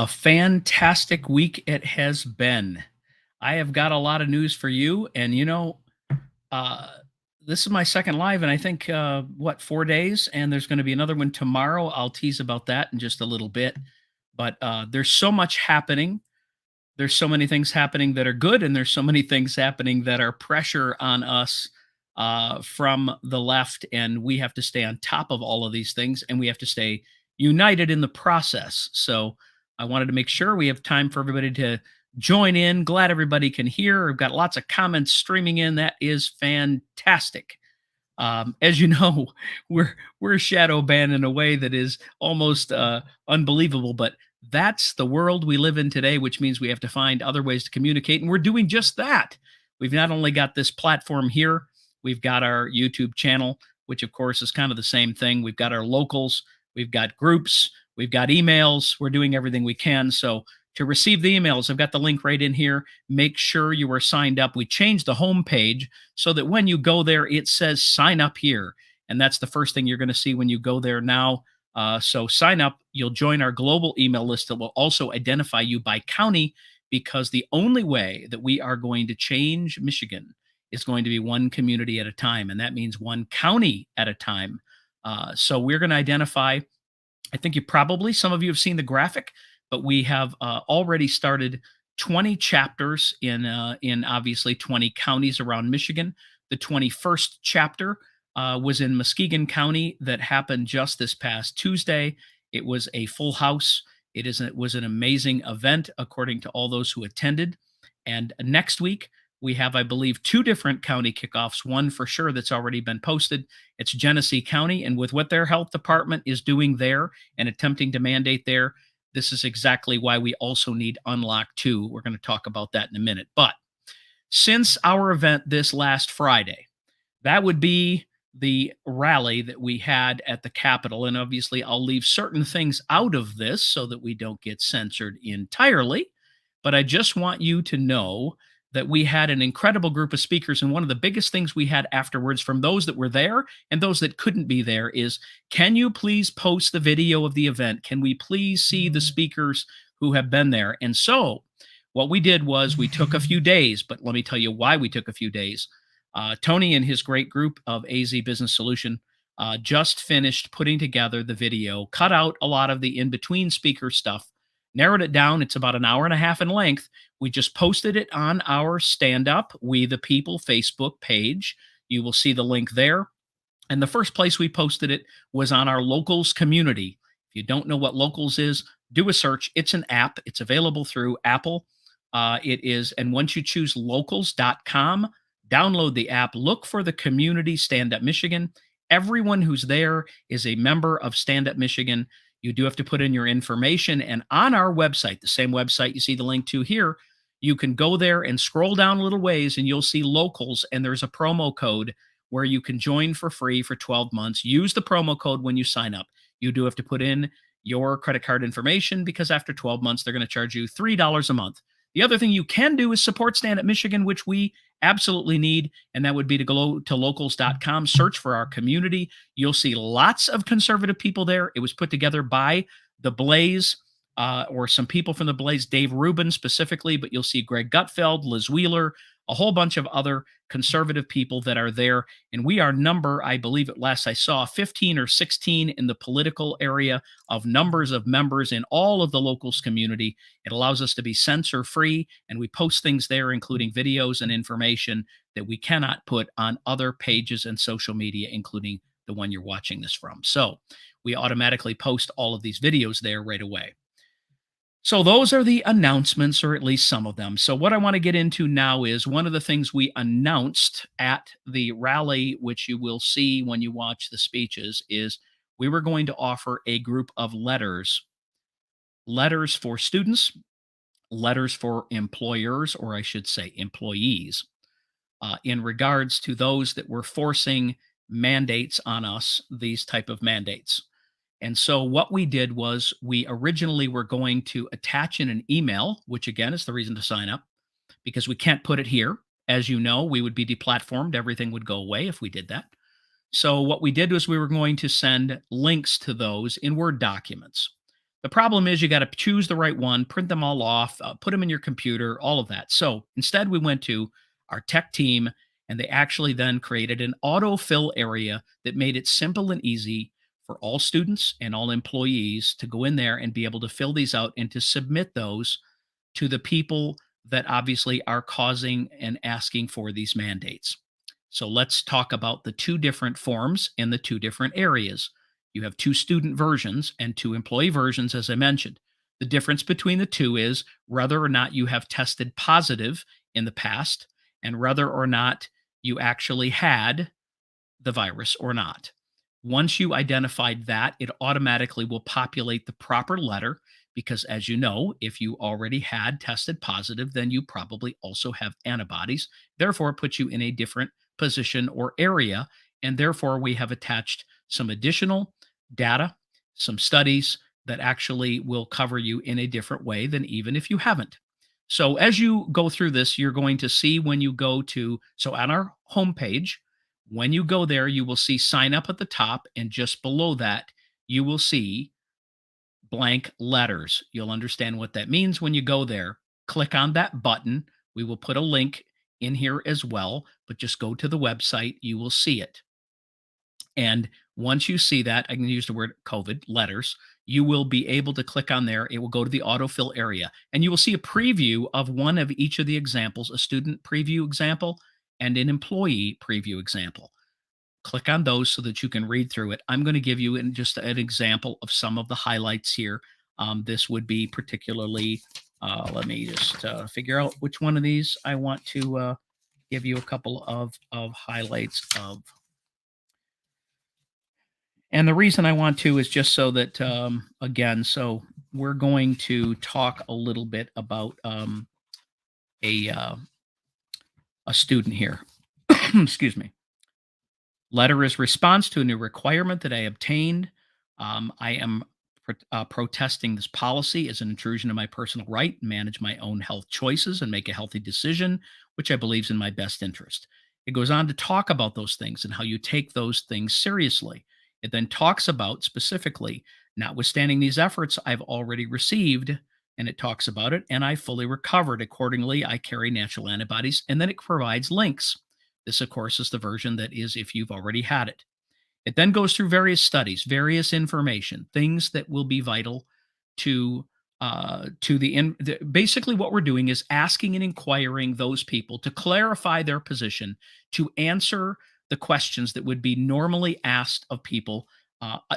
A fantastic week it has been. I have got a lot of news for you, and uh, this is my second live, and I think 4 days, and there's going to be another one tomorrow. I'll tease about that in just a little bit, but there's so much happening. There's so many things happening that are good, and there's so many things happening that are pressure on us from the left, and we have to stay on top of all of these things, and we have to stay united in the process. So I wanted to make sure we have time for everybody to join in. Glad everybody can hear. We've got lots of comments streaming in. That is fantastic. As you know, we're shadow banned in a way that is almost unbelievable, but that's the world we live in today, which means we have to find other ways to communicate, and we're doing just that. We've not only got this platform here, we've got our YouTube channel, which of course is kind of the same thing. We've got our locals, we've got groups, we've got emails. We're doing everything we can. So to receive the emails, I've got the link right in here. Make sure you are signed up. We changed the home page so that when you go there, it says sign up here. And that's the first thing you're going to see when you go there now. So sign up. You'll join our global email list that will also identify you by county, because the only way that we are going to change Michigan is going to be one community at a time. And that means one county at a time. So we're going to identify, I think some of you have seen the graphic, but we have already started 20 chapters in obviously 20 counties around Michigan. The 21st chapter was in Muskegon County that happened just this past Tuesday. It was a full house. It was an amazing event, according to all those who attended. And next week, we have, I believe, two different county kickoffs. One for sure that's already been posted. It's Genesee County. And with what their health department is doing there and attempting to mandate there, this is exactly why we also need Unlock 2. We're going to talk about that in a minute. But since our event this last Friday, that would be the rally that we had at the Capitol. And obviously, I'll leave certain things out of this so that we don't get censored entirely. But I just want you to know that we had an incredible group of speakers. And one of the biggest things we had afterwards from those that were there and those that couldn't be there is, can you please post the video of the event? Can we please see the speakers who have been there? And so what we did was we took a few days, but let me tell you why we took a few days. Tony and his great group of AZ Business Solution just finished putting together the video, cut out a lot of the in-between speaker stuff, narrowed it down. It's about an hour and a half in length. We just posted it on our Stand Up We the People Facebook page. You will see the link there. And the first place we posted it was on our Locals community. If you don't know what Locals is, do a search. It's an app. It's available through Apple. And once you choose locals.com, download the app, look for the community Stand Up Michigan. Everyone who's there is a member of Stand Up Michigan. You do have to put in your information. And on our website, the same website you see the link to here, you can go there and scroll down a little ways and you'll see Locals. And there's a promo code where you can join for free for 12 months. Use the promo code when you sign up. You do have to put in your credit card information, because after 12 months, they're going to charge you $3 a month. The other thing you can do is support Stand Up Michigan, which we absolutely need, and that would be to go to locals.com, search for our community. You'll see lots of conservative people there. It was put together by the Blaze, or some people from the Blaze, Dave Rubin specifically, but you'll see Greg Gutfeld, Liz Wheeler, a whole bunch of other conservative people that are there. And we are number, I believe at last I saw, 15 or 16 in the political area of numbers of members in all of the Locals community. It allows us to be censor free, and we post things there, including videos and information that we cannot put on other pages and social media, including the one you're watching this from. So we automatically post all of these videos there right away. So those are the announcements, or at least some of them. So what I want to get into now is one of the things we announced at the rally, which you will see when you watch the speeches, is we were going to offer a group of letters for students, letters for employers, or I should say employees, in regards to those that were forcing mandates on us, these type of mandates. And so what we did was we originally were going to attach in an email, which again is the reason to sign up, because we can't put it here. As you know, we would be deplatformed. Everything would go away if we did that. So what we did was we were going to send links to those in Word documents. The problem is you got to choose the right one, print them all off, put them in your computer, all of that. So instead, we went to our tech team, and they actually then created an autofill area that made it simple and easy for all students and all employees to go in there and be able to fill these out and to submit those to the people that obviously are causing and asking for these mandates. So let's talk about the two different forms in the two different areas. You have two student versions and two employee versions, as I mentioned. The difference between the two is whether or not you have tested positive in the past and whether or not you actually had the virus or not. Once you identified that, it automatically will populate the proper letter because, as you know, if you already had tested positive, then you probably also have antibodies. Therefore, it puts you in a different position or area. And therefore, we have attached some additional data, some studies that actually will cover you in a different way than even if you haven't. So, as you go through this, you're going to see when you go to, so on our homepage, when you go there, you will see sign up at the top, and just below that, you will see blank letters. You'll understand what that means when you go there. Click on that button. We will put a link in here as well, but just go to the website. You will see it. And once you see that, I can use the word COVID letters, you will be able to click on there. It will go to the autofill area, and you will see a preview of one of each of the examples, a student preview example and an employee preview example. Click on those so that you can read through it. I'm going to give you just an example of some of the highlights here. This would be particularly, let me just figure out which one of these I want to give you a couple of highlights of. And the reason I want to is just so that, again, so we're going to talk a little bit about a, uh, a student here. Excuse me. Letter is response to a new requirement that I obtained. I am protesting this policy as an intrusion of my personal right to manage my own health choices and make a healthy decision, which I believe is in my best interest. It goes on to talk about those things and how you take those things seriously. It then talks about specifically, notwithstanding these efforts I've already received, and it talks about it, and I fully recovered. Accordingly, I carry natural antibodies, and then it provides links. This, of course, is the version that is if you've already had it. It then goes through various studies, various information, things that will be vital to basically what we're doing is asking and inquiring those people to clarify their position, to answer the questions that would be normally asked of people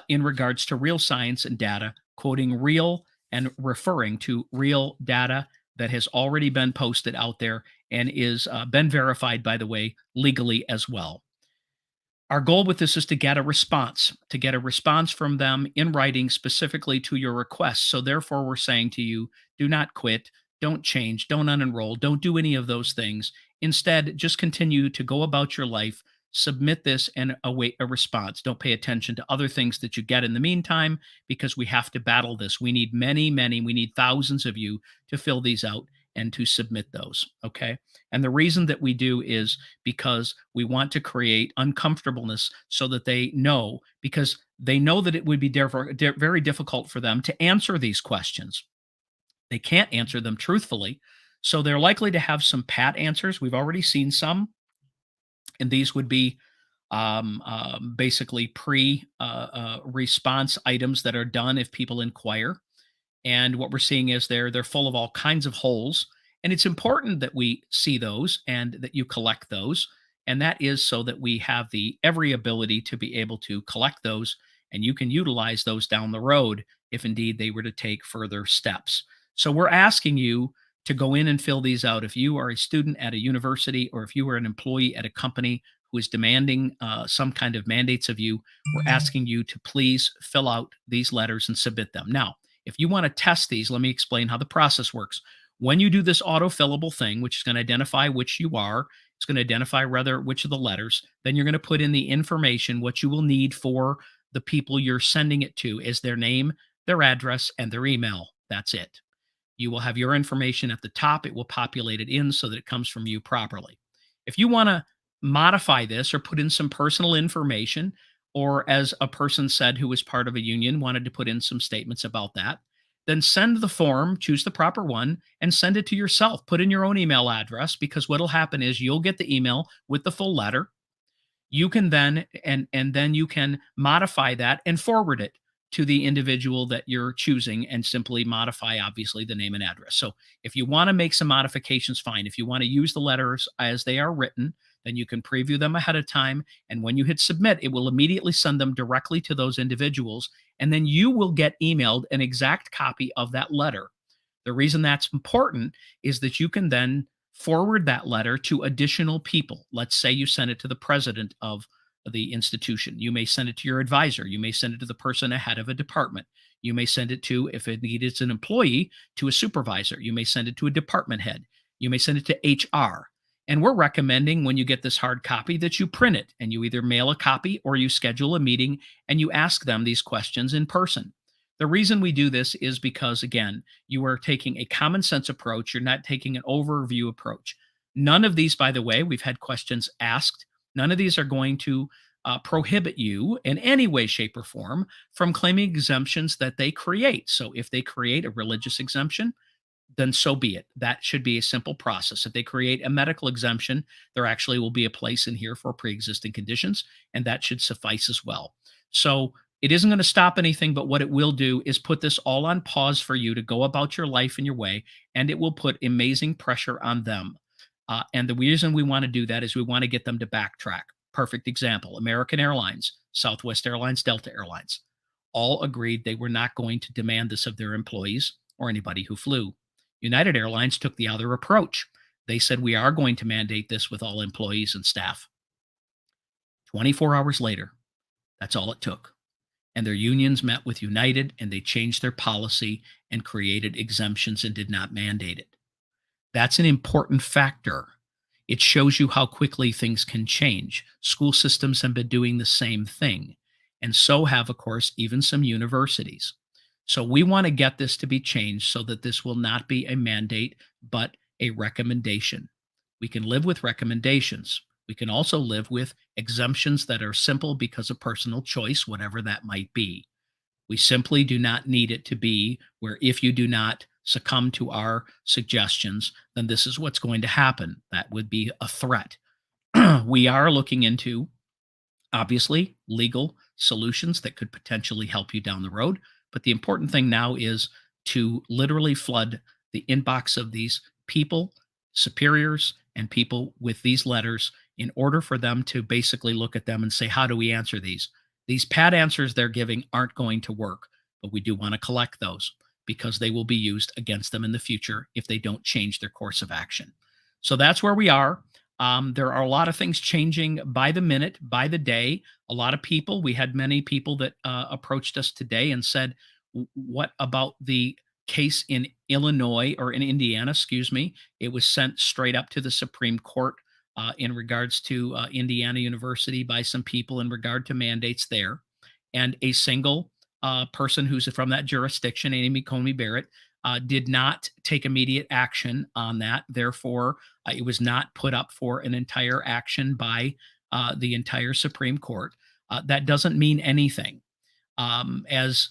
in regards to real science and data, quoting real and referring to real data that has already been posted out there and is been verified, by the way, legally as well. Our goal with this is to get a response from them in writing specifically to your request. So, therefore, we're saying to you, do not quit, don't change, don't unenroll, don't do any of those things. Instead, just continue to go about your life, submit this, and await a response. Don't pay attention to other things that you get in the meantime because we have to battle this. We need we need thousands of you to fill these out and to submit those. Okay. And the reason that we do is because we want to create uncomfortableness so that they know, because they know that it would be very difficult for them to answer these questions. They can't answer them truthfully. So they're likely to have some pat answers. We've already seen some, and these would be basically response items that are done if people inquire. And what we're seeing is they're full of all kinds of holes, and it's important that we see those and that you collect those, and that is so that we have the every ability to be able to collect those, and you can utilize those down the road if indeed they were to take further steps. So we're asking you to go in and fill these out. If you are a student at a university or if you are an employee at a company who is demanding some kind of mandates of you, we're asking you to please fill out these letters and submit them. Now, if you want to test these, let me explain how the process works. When you do this auto-fillable thing, which is going to identify which you are, it's going to identify rather which of the letters, then you're going to put in the information, what you will need for the people you're sending it to is their name, their address, and their email. That's it. You will have your information at the top. It will populate it in so that it comes from you properly. If you want to modify this or put in some personal information, or as a person said who was part of a union, wanted to put in some statements about that, then send the form, choose the proper one, and send it to yourself. Put in your own email address, because what'll happen is you'll get the email with the full letter. You can then and then you can modify that and forward it to the individual that you're choosing, and simply modify, obviously, the name and address. So if you want to make some modifications, fine. If you want to use the letters as they are written, then you can preview them ahead of time, and when you hit submit, it will immediately send them directly to those individuals, and then you will get emailed an exact copy of that letter. The reason that's important is that you can then forward that letter to additional people. Let's say you send it to the president of the institution. You may send it to your advisor. You may send it to the person ahead of a department. You may send it to, if it needs an employee, to a supervisor. You may send it to a department head. You may send it to HR. And we're recommending, when you get this hard copy, that you print it and you either mail a copy or you schedule a meeting and you ask them these questions in person. The reason we do this is because, again, you are taking a common sense approach. You're not taking an overview approach. None of these, by the way, we've had questions asked. None of these are going to prohibit you in any way, shape, or form from claiming exemptions that they create. So if they create a religious exemption, then so be it. That should be a simple process. If they create a medical exemption, there actually will be a place in here for pre-existing conditions, and that should suffice as well. So it isn't going to stop anything, but what it will do is put this all on pause for you to go about your life in your way, and it will put amazing pressure on them. And the reason we want to do that is we want to get them to backtrack. Perfect example: American Airlines, Southwest Airlines, Delta Airlines all agreed they were not going to demand this of their employees or anybody who flew. United Airlines took the other approach. They said, we are going to mandate this with all employees and staff. 24 hours later, that's all it took. And their unions met with United, and they changed their policy and created exemptions and did not mandate it. That's an important factor. It shows you how quickly things can change. School systems have been doing the same thing, and so have, of course, even some universities. So we want to get this to be changed so that this will not be a mandate, but a recommendation. We can live with recommendations. We can also live with exemptions that are simple because of personal choice, whatever that might be. We simply do not need it to be where, if you do not succumb to our suggestions, then this is what's going to happen. That would be a threat. We are looking into, obviously, legal solutions that could potentially help you down the road. But the important thing now is to literally flood the inbox of these people, superiors, and people with these letters, in order for them to basically look at them and say, how do we answer these? These pat answers they're giving aren't going to work, but we do want to collect those, because they will be used against them in the future if they don't change their course of action. So that's where we are. There are a lot of things changing by the minute, by the day. A lot of people, we had many people that approached us today and said, what about the case in Illinois, or in Indiana, excuse me? It was sent straight up to the Supreme Court in regards to Indiana University by some people in regard to mandates there. And a single person who's from that jurisdiction, Amy Coney Barrett, did not take immediate action on that. Therefore, it was not put up for an entire action by the entire Supreme Court. That doesn't mean anything. As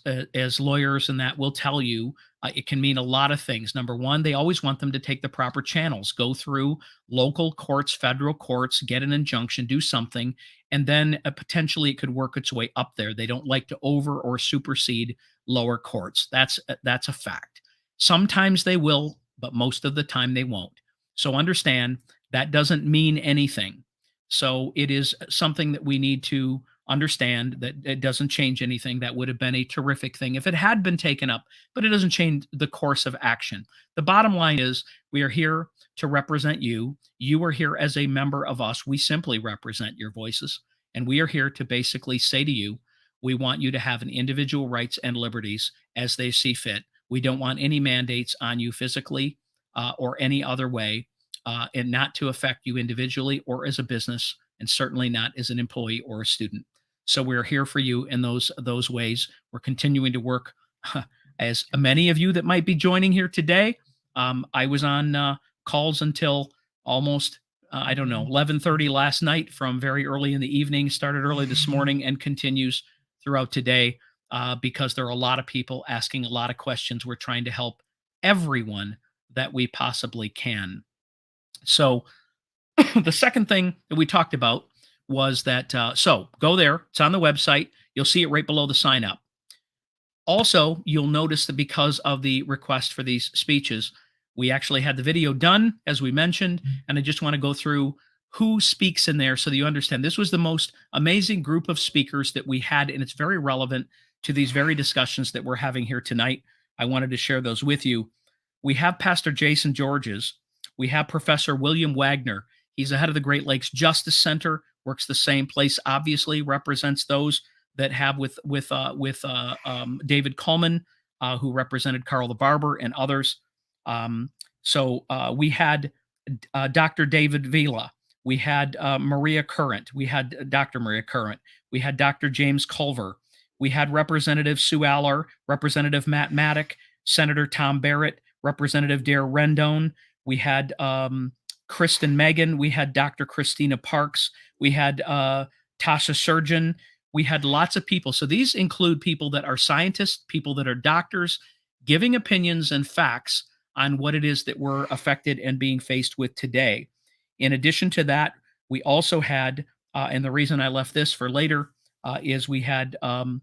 lawyers, and that will tell you, it can mean a lot of things. Number one, they always want them to take the proper channels, go through local courts, federal courts, get an injunction, do something, and then potentially it could work its way up there. They don't like to over or supersede lower courts. That's a fact. Sometimes they will, but most of the time they won't. So understand, that doesn't mean anything. So it is something that we need to understand, that it doesn't change anything. That would have been a terrific thing if it had been taken up, but it doesn't change the course of action. The bottom line is, we are here to represent you. You are here as a member of us. We simply represent your voices, and we are here to basically say to you, we want you to have an individual rights and liberties as they see fit. We don't want any mandates on you physically or any other way, and not to affect you individually or as a business, and certainly not as an employee or a student. So we're here for you in those ways. We're continuing to work. As many of you that might be joining here today, I was on calls until almost I don't know, 11:30 last night, from very early in the evening, started early this morning, and continues throughout today. because there are a lot of people asking a lot of questions. We're trying to help everyone that we possibly can. So, the second thing that we talked about was that, so go there, it's on the website. You'll see it right below the sign up. Also, you'll notice that because of the request for these speeches, we actually had the video done, as we mentioned, and I just want to go through who speaks in there so that you understand. This was the most amazing group of speakers that we had, and it's very relevant to these very discussions that we're having here tonight. I wanted to share those with you. We have Pastor Jason Georges. We have Professor William Wagner. He's the head of the Great Lakes Justice Center, works the same place, obviously, represents those that have David Coleman, who represented Carl the Barber and others. We had Dr. David Vila. We had Maria Current. We had Dr. Maria Current. We had Dr. James Culver. We had Representative Sue Aller, Representative Matt Maddock, Senator Tom Barrett, Representative Dare Rendon. We had Kristen Megan. We had Dr. Christina Parks. We had Tasha Surgeon. We had lots of people. So these include people that are scientists, people that are doctors, giving opinions and facts on what it is that we're affected and being faced with today. In addition to that, we also had, and the reason I left this for later is from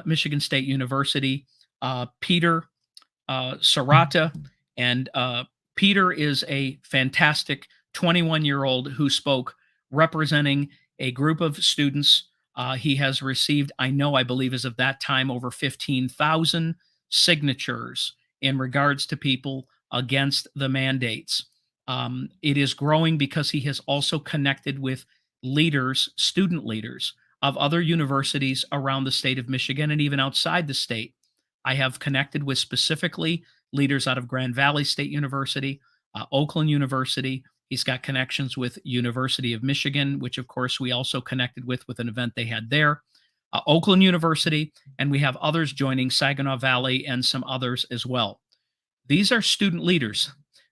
Michigan State University, Peter Sarata, and Peter is a fantastic 21-year-old who spoke representing a group of students. He has received, I believe as of that time, over 15,000 signatures in regards to people against the mandates. It is growing because he has also connected with leaders, student leaders of other universities around the state of Michigan and even outside the state. I have connected with specifically leaders out of Grand Valley State University, Oakland University. He's got connections with University of Michigan, which of course we also connected with an event they had there, Oakland University, and we have others joining Saginaw Valley and some others as well. These are student leaders.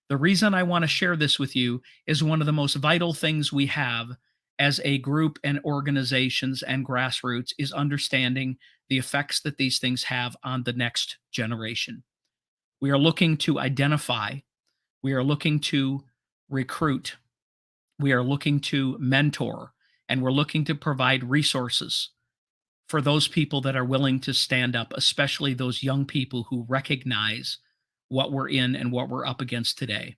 The reason I want to share this with you is one of the most vital things we have as a group and organizations and grassroots is understanding the effects that these things have on the next generation. We are looking to identify, we are looking to recruit, we are looking to mentor, and we're looking to provide resources for those people that are willing to stand up, especially those young people who recognize what we're in and what we're up against today.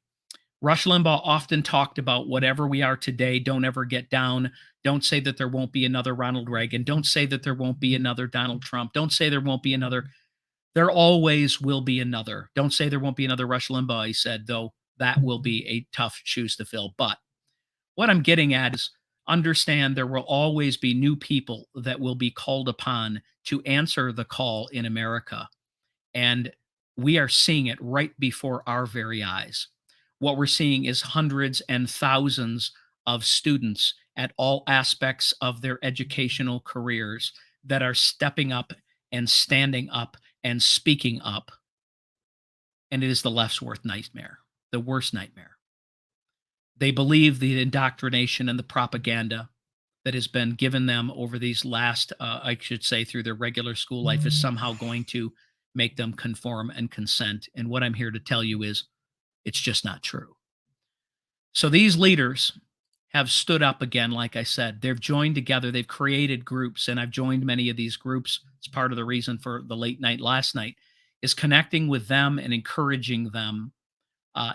Rush Limbaugh often talked about whatever we are today, don't ever get down. Don't say that there won't be another Ronald Reagan. Don't say that there won't be another Donald Trump. Don't say there won't be another. There always will be another. Don't say there won't be another Rush Limbaugh, he said, though that will be a tough shoes to fill. But what I'm getting at is understand there will always be new people that will be called upon to answer the call in America. And we are seeing it right before our very eyes. What we're seeing is hundreds and thousands of students at all aspects of their educational careers that are stepping up and standing up and speaking up. And it is the left's worst nightmare, the worst nightmare. They believe the indoctrination and the propaganda that has been given them over these last, I should say, through their regular school life is somehow going to make them conform and consent. And what I'm here to tell you is it's just not true. So these leaders have stood up again, like I said. They've joined together. They've created groups, and I've joined many of these groups. It's part of the reason for the late night last night is connecting with them and encouraging them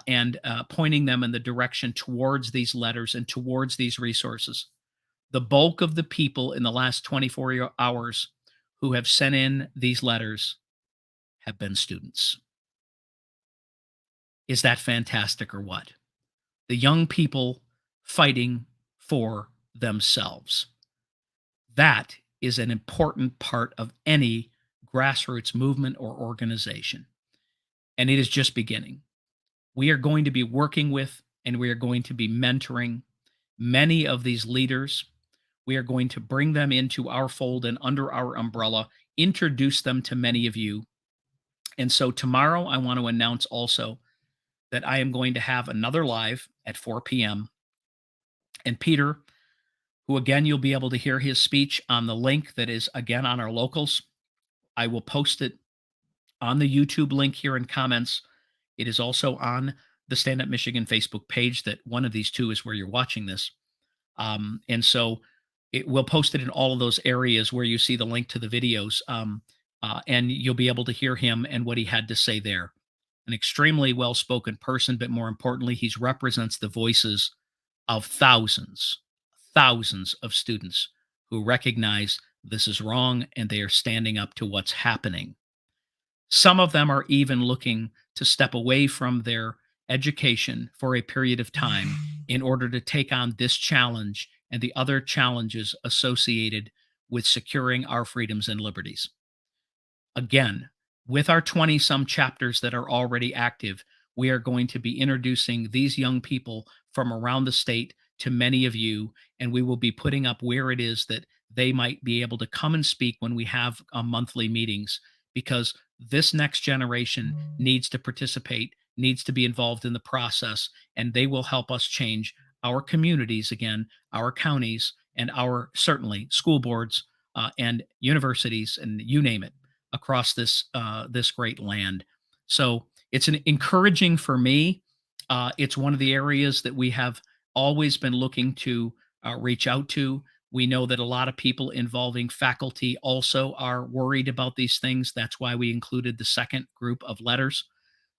and pointing them in the direction towards these letters and towards these resources. The bulk of the people in the last 24 hours who have sent in these letters have been students. Is that fantastic or what? The young people fighting for themselves. That is an important part of any grassroots movement or organization. And it is just beginning. We are going to be working with and we are going to be mentoring many of these leaders. We are going to bring them into our fold and under our umbrella, introduce them to many of you. And so tomorrow, I want to announce also that I am going to have another live at 4 p.m. And Peter, who again, you'll be able to hear his speech on the link that is again on our locals. I will post it on the YouTube link here in comments. It is also on the Stand Up Michigan Facebook page, that one of these two is where you're watching this. And so we'll post it in all of those areas where you see the link to the videos. And you'll be able to hear him and what he had to say there. An extremely well spoken person, but more importantly, he represents the voices of thousands of students who recognize this is wrong and they are standing up to what's happening. Some of them are even looking to step away from their education for a period of time in order to take on this challenge and the other challenges associated with securing our freedoms and liberties. Again, with our 20 some chapters that are already active, we are going to be introducing these young people from around the state to many of you, and we will be putting up where it is that they might be able to come and speak when we have monthly meetings, because this next generation needs to participate, needs to be involved in the process, and they will help us change our communities again, our counties, and our certainly school boards and universities, and you name it, across this great land. So it's an encouraging for me. It's one of the areas that we have always been looking to reach out to. We know that a lot of people involving faculty also are worried about these things. That's why we included the second group of letters.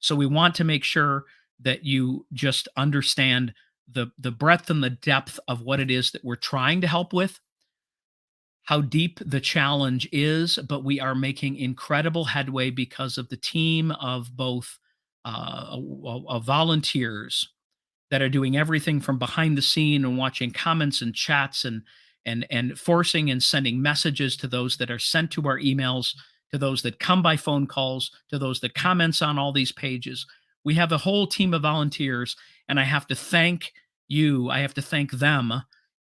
So we want to make sure that you just understand the breadth and the depth of what it is that we're trying to help with, how deep the challenge is, but we are making incredible headway because of the team of both volunteers that are doing everything from behind the scene and watching comments and chats, and forcing and sending messages to those that are sent to our emails, to those that come by phone calls, to those that comments on all these pages. We have a whole team of volunteers, and I have to thank you. I have to thank them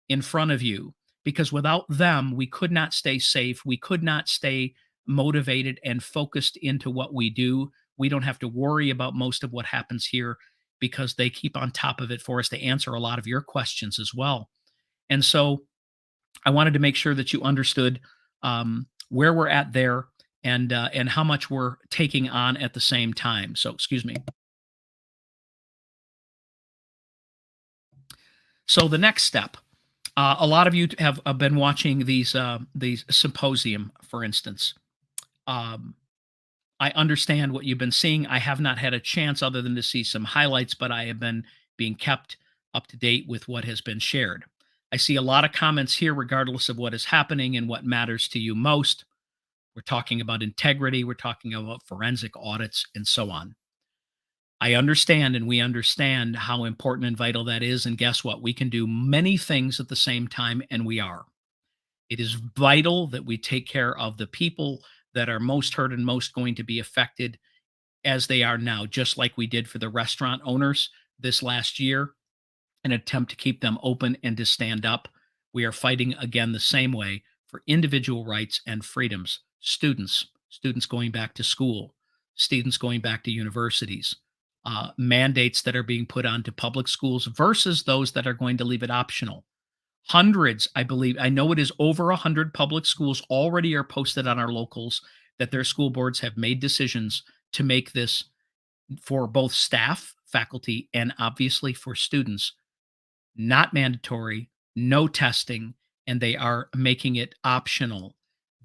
in front of you, because without them, we could not stay safe. We could not stay motivated and focused into what we do. We don't have to worry about most of what happens here, because they keep on top of it for us to answer a lot of your questions as well. And so I wanted to make sure that you understood where we're at there, and how much we're taking on at the same time. So, excuse me. So the next step, a lot of you have been watching these symposium, for instance. Um, I understand what you've been seeing. I have not had a chance other than to see some highlights, but I have been being kept up to date with what has been shared. I see a lot of comments here, regardless of what is happening and what matters to you most. We're talking about integrity, we're talking about forensic audits, and so on. I understand, and we understand how important and vital that is. And guess what? We can do many things at the same time, and we are. It is vital that we take care of the people that are most hurt and most going to be affected as they are now, just like we did for the restaurant owners this last year, an attempt to keep them open and to stand up. We are fighting again the same way for individual rights and freedoms. Students going back to school, students going back to universities, mandates that are being put onto public schools versus those that are going to leave it optional. Hundreds, I believe, I know it is over 100 public schools already are posted on our locals that their school boards have made decisions to make this, for both staff, faculty, and obviously for students, not mandatory, no testing, and they are making it optional.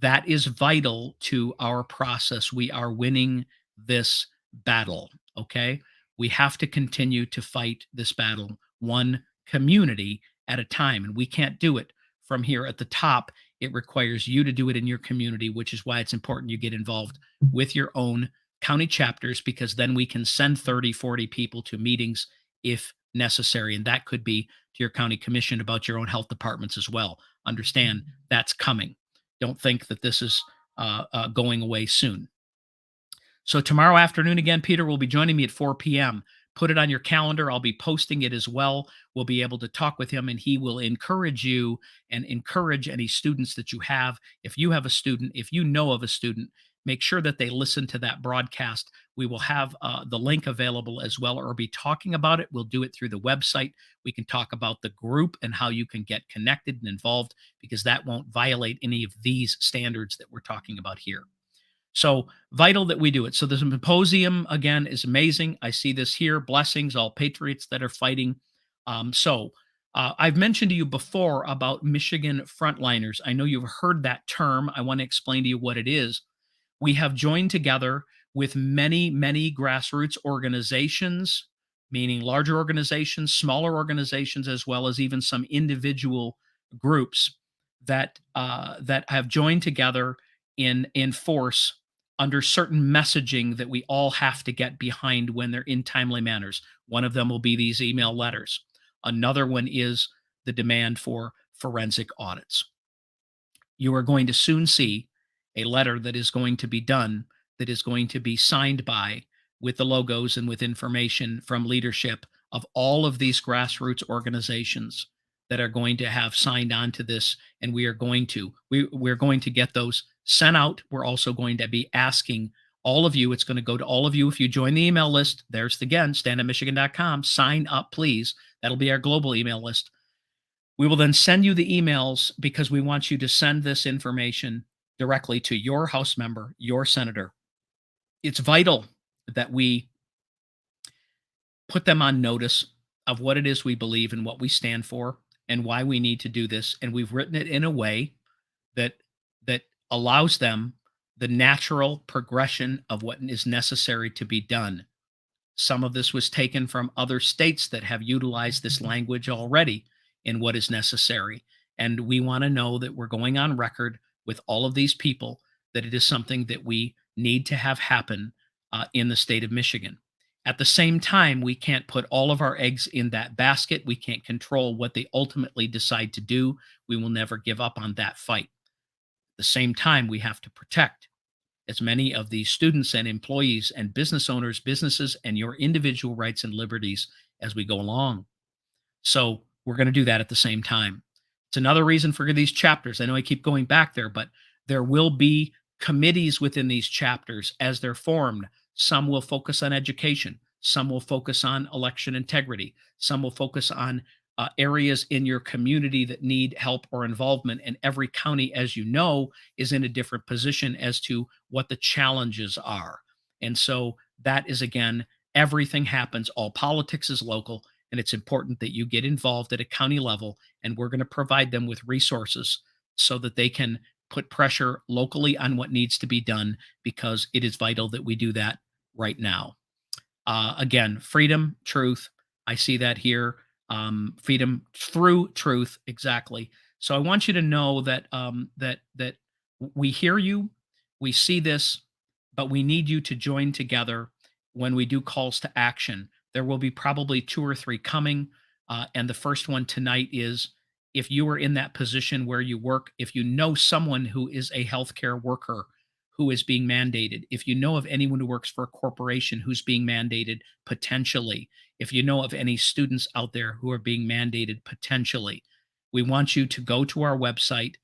That is vital to our process. We are winning this battle. Okay. We have to continue to fight this battle, one community at a time. And we can't do it from here at the top. It requires you to do it in your community, which is why it's important you get involved with your own county chapters, because then we can send 30, 40 people to meetings if necessary. And that could be to your county commission about your own health departments as well. Understand that's coming. Don't think that this is going away soon. So tomorrow afternoon, again, Peter will be joining me at 4 p.m. Put it on your calendar. I'll be posting it as well. We'll be able to talk with him, and he will encourage you and encourage any students that you have. If you have a student, if you know of a student make sure that they listen to that broadcast. We will have the link available as well, or be talking about it. We'll do it through the website. We can talk about the group and how you can get connected and involved, because that won't violate any of these standards that we're talking about here. So vital that we do it. So the symposium again is amazing. I see this here. Blessings, all patriots that are fighting. I've mentioned to you before about Michigan Frontliners. I know you've heard that term. I want to explain to you what it is. We have joined together with many, many grassroots organizations, meaning larger organizations, smaller organizations, as well as even some individual groups that have joined together in force under certain messaging that we all have to get behind when they're in timely manners. One of them will be these email letters. Another one is the demand for forensic audits. You are going to soon see a letter that is going to be done, that is going to be signed by, with the logos and with information from leadership of all of these grassroots organizations that are going to have signed on to this. And we're going to get those sent out. We're also going to be asking all of you, it's going to go to all of you if you join the email list. There's again, standupmichigan.com, sign up please. That'll be our global email list. We will then send you the emails, because we want you to send this information directly to your House member, your senator. It's vital that we put them on notice of what it is we believe and what we stand for and why we need to do this. And we've written it in a way that that allows them the natural progression of what is necessary to be done. Some of this was taken from other states that have utilized this language already in what is necessary. And we want to know that we're going on record with all of these people that it is something that we need to have happen in the state of Michigan. At the same time, we can't put all of our eggs in that basket. We can't control what they ultimately decide to do. We will never give up on that fight. At the same time, we have to protect as many of these students and employees and business owners, businesses, and your individual rights and liberties as we go along. So we're going to do that at the same time. It's another reason for these chapters. I know I keep going back there, but there will be committees within these chapters as they're formed. Some will focus on education. Some will focus on election integrity. Some will focus on areas in your community that need help or involvement. And every county, as you know, is in a different position as to what the challenges are. And so that is, again, everything happens. All politics is local. And it's important that you get involved at a county level. And we're going to provide them with resources so that they can put pressure locally on what needs to be done, because it is vital that we do that right now. Again, freedom, truth. I see that here. Freedom through truth. Exactly. So I want you to know that that we hear you, we see this, but we need you to join together when we do calls to action. There will be probably two or three coming, and the first one tonight is, if you are in that position where you work, if you know someone who is a healthcare worker who is being mandated, if you know of anyone who works for a corporation who's being mandated potentially, if you know of any students out there who are being mandated potentially, we want you to go to our website,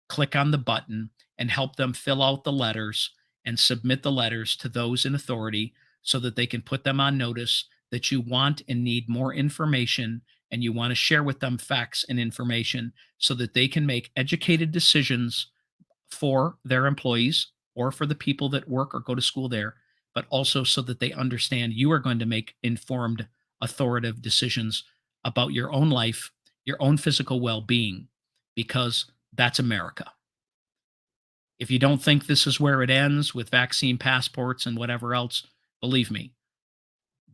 click on the button, and help them fill out the letters and submit the letters to those in authority so that they can put them on notice that you want and need more information, and you want to share with them facts and information so that they can make educated decisions for their employees or for the people that work or go to school there, but also so that they understand you are going to make informed, authoritative decisions about your own life, your own physical well being, because that's America. If you don't think this is where it ends with vaccine passports and whatever else, believe me,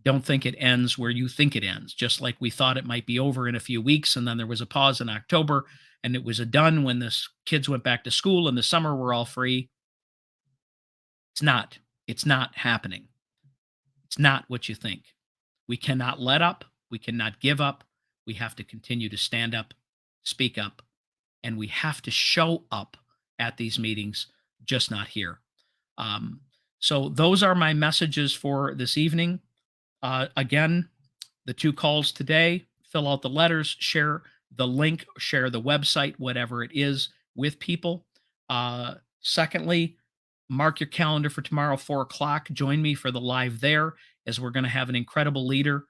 don't think it ends where you think it ends. Just like we thought it might be over in a few weeks, and then there was a pause in October, and it was a done when the kids went back to school in the summer. We're all free. It's not. It's not happening. It's not what you think. We cannot let up. We cannot give up. We have to continue to stand up, speak up, and we have to show up at these meetings, just not here. So those are my messages for this evening. Again, the two calls today: fill out the letters, share the link, share the website, whatever it is, with people. Secondly, Mark your calendar for tomorrow, 4 o'clock. Join me for the live there, as we're going to have an incredible leader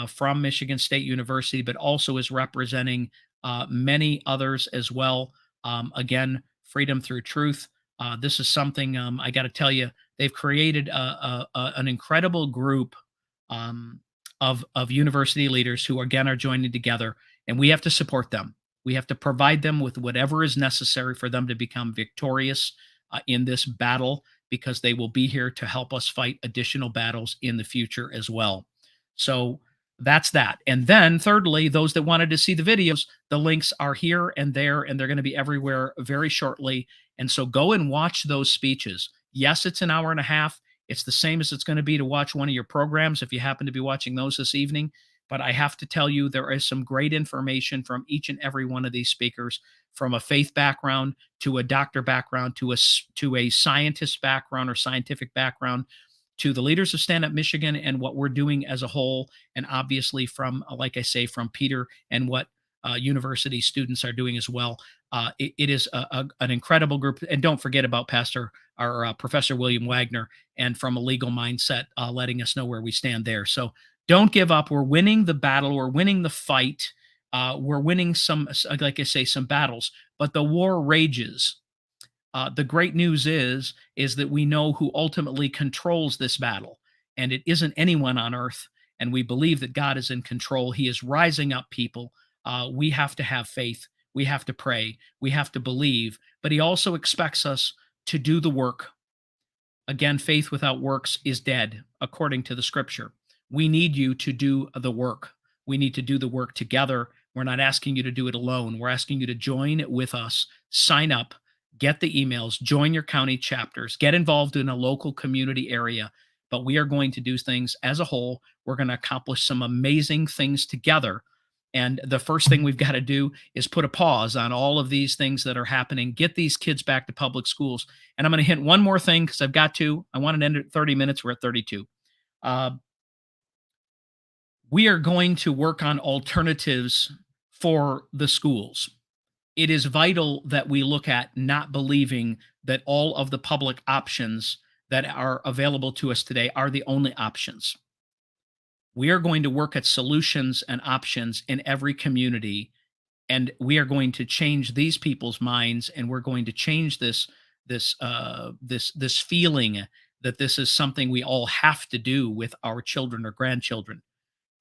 from Michigan State University, but also is representing many others as well. Again, freedom through truth. This is something I got to tell you, they've created an incredible group um, of university leaders who again are joining together, and we have to support them. We have to provide them with whatever is necessary for them to become victorious in this battle, because they will be here to help us fight additional battles in the future as well. So that's that. And then, thirdly, those that wanted to see the videos, the links are here and there, and they're going to be everywhere very shortly. And so go and watch those speeches. Yes, it's an hour and a half. It's the same as it's going to be to watch one of your programs if you happen to be watching those this evening. But I have to tell you, there is some great information from each and every one of these speakers, from a faith background to a doctor background to a scientist background or scientific background, to the leaders of Stand Up Michigan and what we're doing as a whole, and obviously from, like I say, from Peter and what university students are doing as well. It is an incredible group, and don't forget about Pastor our Professor William Wagner, and from a legal mindset, letting us know where we stand there. So don't give up. We're winning the battle. We're winning the fight. We're winning some, like I say, some battles, but the war rages. The great news is that we know who ultimately controls this battle, and it isn't anyone on earth. And we believe that God is in control. He is rising up people. We have to have faith. We have to pray. We have to believe. But He also expects us to do the work. Again, faith without works is dead, according to the scripture. We need you to do the work. We need to do the work together. We're not asking you to do it alone. We're asking you to join with us, sign up, get the emails, join your county chapters, get involved in a local community area. But we are going to do things as a whole. We're going to accomplish some amazing things together. And the first thing we've got to do is put a pause on all of these things that are happening, get these kids back to public schools. And I'm going to hint one more thing, because I've got to. I want to end at 30 minutes. We're at 32. Uh, we are going to work on alternatives for the schools. It is vital that we look at not believing that all of the public options that are available to us today are the only options. We are going to work at solutions and options in every community, and we are going to change these people's minds, and we're going to change this feeling that this is something we all have to do with our children or grandchildren.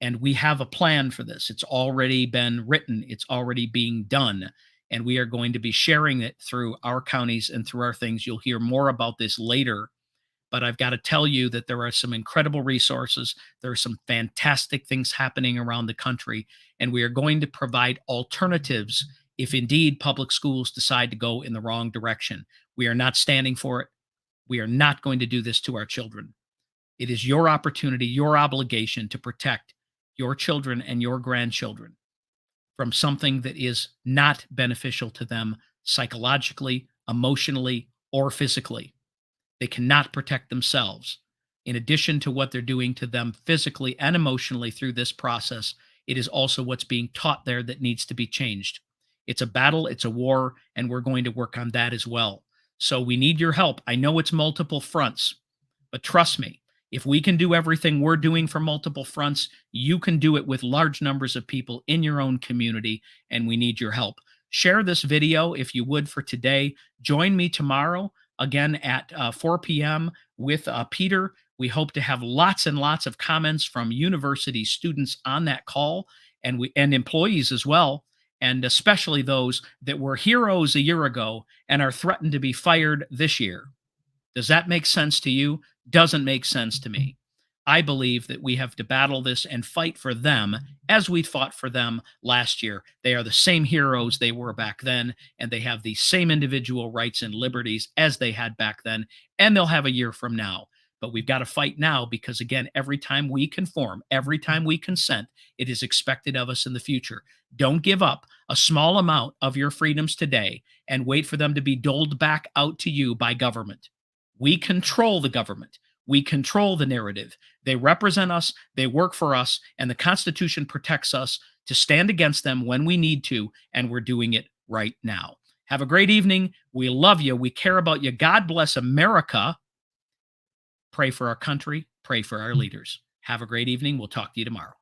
And we have a plan for this. It's already been written, it's already being done, and we are going to be sharing it through our counties and through our things. You'll hear more about this later, but I've got to tell you that there are some incredible resources. There are some fantastic things happening around the country, and we are going to provide alternatives if indeed public schools decide to go in the wrong direction. We are not standing for it. We are not going to do this to our children. It is your opportunity, your obligation to protect your children and your grandchildren from something that is not beneficial to them psychologically, emotionally, or physically. They cannot protect themselves. In addition to what they're doing to them physically and emotionally through this process, it is also what's being taught there that needs to be changed. It's a battle, it's a war, and we're going to work on that as well. So we need your help. I know it's multiple fronts, but trust me, if we can do everything we're doing for multiple fronts, you can do it with large numbers of people in your own community, and we need your help. Share this video if you would for today. Join me tomorrow again at 4 p.m. with Peter. We hope to have lots and lots of comments from university students on that call, and employees as well, and especially those that were heroes a year ago and are threatened to be fired this year. Does that make sense to you? Doesn't make sense to me. I believe that we have to battle this and fight for them as we fought for them last year. They are the same heroes they were back then, and they have the same individual rights and liberties as they had back then, and they'll have a year from now. But we've got to fight now, because, again, every time we conform, every time we consent, it is expected of us in the future. Don't give up a small amount of your freedoms today and wait for them to be doled back out to you by government. We control the government. We control the narrative. They represent us, they work for us, and the Constitution protects us to stand against them when we need to, and we're doing it right now. Have a great evening. We love you. We care about you. God bless America. Pray for our country. Pray for our leaders. Have a great evening. We'll talk to you tomorrow.